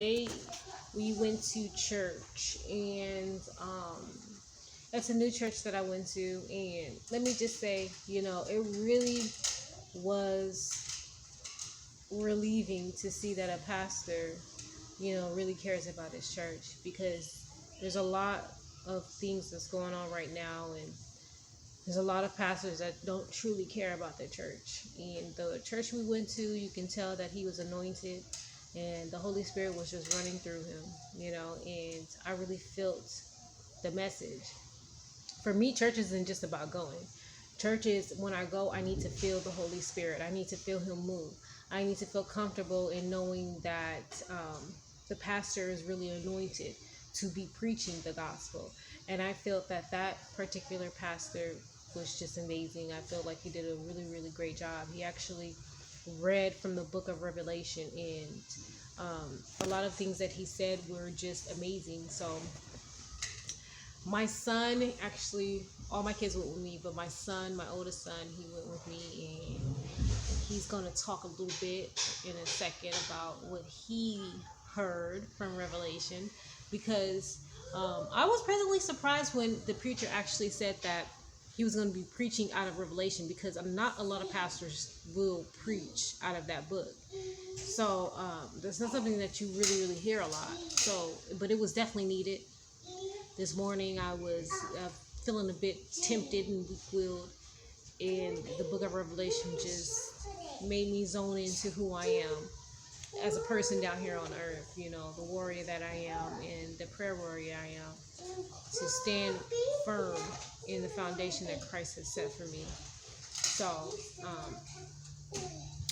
Today we went to church, and it's a new church that I went to, and let me just say, it really was relieving to see that a pastor, really cares about his church, because there's a lot of things that's going on right now, and there's a lot of pastors that don't truly care about their church. And the church we went to, you can tell that he was anointed and the Holy Spirit was just running through him, and I really felt the message. For me, church isn't just about going. Church is, when I go, I need to feel the Holy Spirit. I need to feel him move. I need to feel comfortable in knowing that the pastor is really anointed to be preaching the gospel. And I felt that that particular pastor was just amazing. I felt like he did a really, really great job. He actually read from the book of Revelation, and a lot of things that he said were just amazing. So my son, actually, all my kids went with me, but my son, my oldest son, he went with me, and he's going to talk a little bit in a second about what he heard from Revelation, because I was pleasantly surprised when the preacher actually said that he was going to be preaching out of Revelation, because not a lot of pastors will preach out of that book. So that's not something that you really, really hear a lot. So, but it was definitely needed. This morning I was feeling a bit tempted and weak-willed, and the book of Revelation just made me zone into who I am as a person down here on earth, the warrior that I am and the prayer warrior I am, to stand firm in the foundation that Christ has set for me. So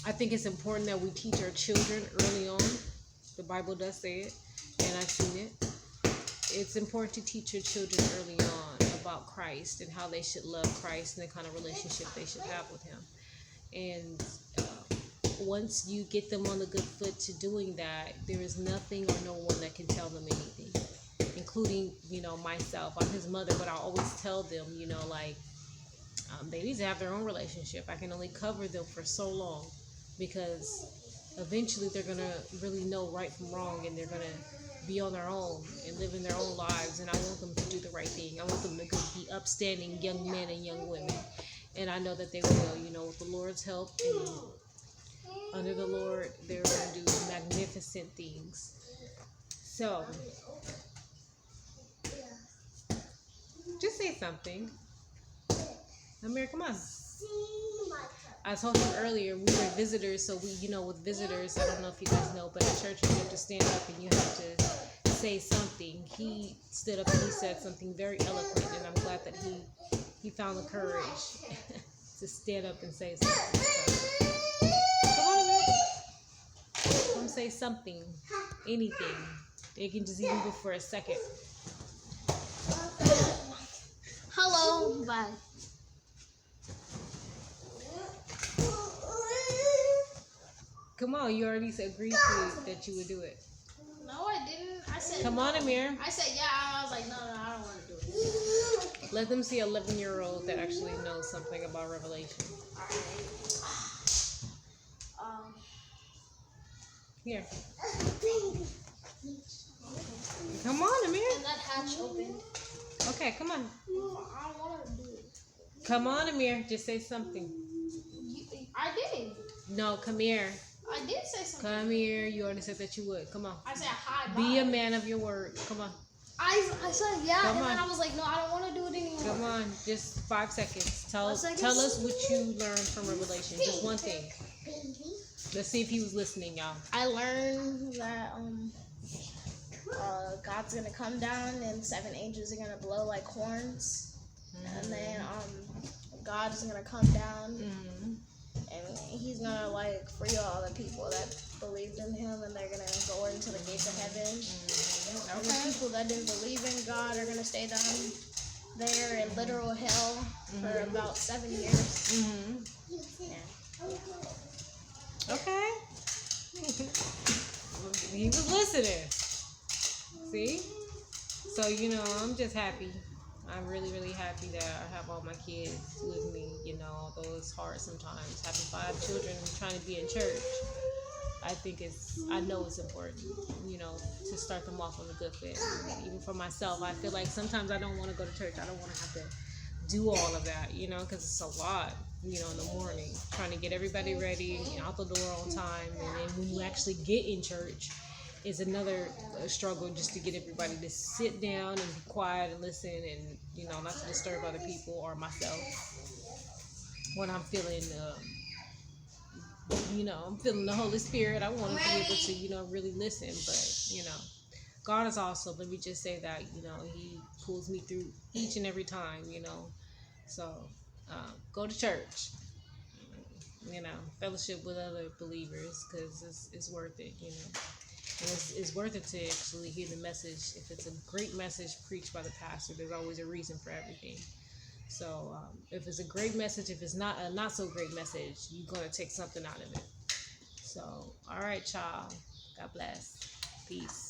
I think it's important that we teach our children early on. The Bible does say it, and I've seen it. It's important to teach your children early on about Christ and how they should love Christ and the kind of relationship they should have with him. And once you get them on the good foot to doing that, there is nothing or no one that can tell them anything, including, myself. I'm his mother, but I always tell them, they need to have their own relationship. I can only cover them for so long, because eventually they're going to really know right from wrong, and they're going to be on their own and live in their own lives. And I want them to do the right thing. I want them to be upstanding young men and young women. And I know that they will, with the Lord's help and under the Lord, they're going to do magnificent things. So, just say something. Amir, come on. I told him earlier, we were visitors, so with visitors, I don't know if you guys know, but at church you have to stand up and you have to say something. He stood up and he said something very eloquent, and I'm glad that he found the courage to stand up and say something. So, come on, man. Come say something, anything. It can just even go for a second. Hello, bye. Come on, you already agreed that you would do it. No, I didn't. I said. Come on, Amir. I said yeah. I was like, no, I don't want to do it. Let them see an 11-year-old that actually knows something about Revelation. Here. Come on, Amir. And that hatch opened. Okay, come on. No, I don't want to do it. Come on, Amir. Just say something. I did. No, come here. I did say something. Come here. You already said that you would. Come on. I said hi. Be a man of your word. Come on. I said yeah, Come and on. then I was like, no, I don't want to do it anymore. Come on. Just 5 seconds. Tell us what you learned from Revelation. Just one thing. Let's see if he was listening, y'all. I learned that God's gonna come down and 7 angels are gonna blow like horns, and then God is gonna come down, and he's gonna free all the people that believed in him, and they're gonna go into the gates of heaven. And the people that didn't believe in God are gonna stay down there in literal hell for about 7 years. Yeah. Okay. He was listening. See? So, I'm just happy. I'm really, really happy that I have all my kids with me, although it's hard sometimes having 5 children trying to be in church. I know it's important, to start them off on a good foot. Even for myself, I feel like sometimes I don't want to go to church. I don't want to have to do all of that, because it's a lot, in the morning, trying to get everybody ready, out the door on time. And then when you actually get in church, is another struggle just to get everybody to sit down and be quiet and listen and, not to disturb other people or myself when I'm feeling, I'm feeling the Holy Spirit. I want to be able to, really listen. But, God is awesome. Let me just say that, He pulls me through each and every time, So, go to church, fellowship with other believers, because it's worth it, And it's worth it to actually hear the message. If it's a great message preached by the pastor, there's always a reason for everything. So if it's a great message, if it's not a not so great message, you're going to take something out of it. So, all right, y'all. God bless. Peace.